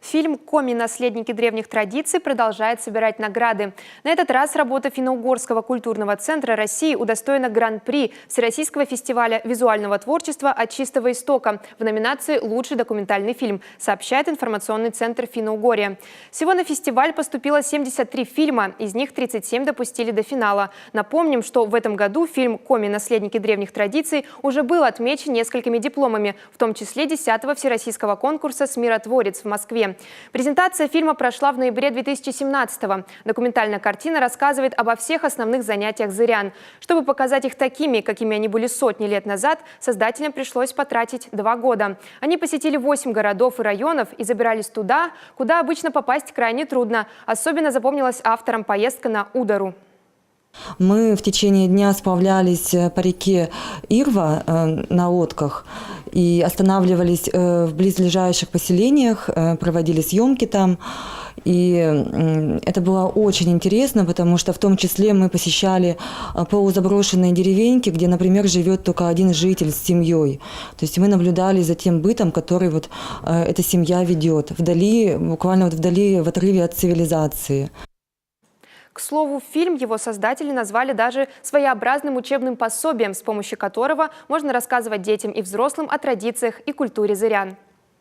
Фильм «Коми. Наследники древних традиций» продолжает собирать награды. На этот раз работа Финно-Угорского культурного центра России удостоена гран-при Всероссийского фестиваля визуального творчества «От чистого истока» в номинации «Лучший документальный фильм», сообщает информационный центр Финно-Угория. Всего на фестиваль поступило 73 фильма, из них 37 допустили до финала. Напомним, что в этом году фильм «Коми. Наследники древних традиций» уже был отмечен несколькими дипломами, в том числе 10-го Всероссийского конкурса «Смиротворец» в Москве. Презентация фильма прошла в ноябре 2017-го. Документальная картина рассказывает обо всех основных занятиях зырян. Чтобы показать их такими, какими они были сотни лет назад, создателям пришлось потратить 2 года. Они посетили 8 городов и районов и забирались туда, куда обычно попасть крайне трудно. Особенно запомнилась авторам поездка на Удару. Мы в течение дня сплавлялись по реке Ирва на лодках и останавливались в близлежащих поселениях, проводили съемки там. И это было очень интересно, потому что в том числе мы посещали полузаброшенные деревеньки, где, например, живет только один житель с семьей. То есть мы наблюдали за тем бытом, который вот эта семья ведет, вдали, буквально вот вдали, в отрыве от цивилизации. К слову, фильм его создатели назвали даже своеобразным учебным пособием, с помощью которого можно рассказывать детям и взрослым о традициях и культуре зырян.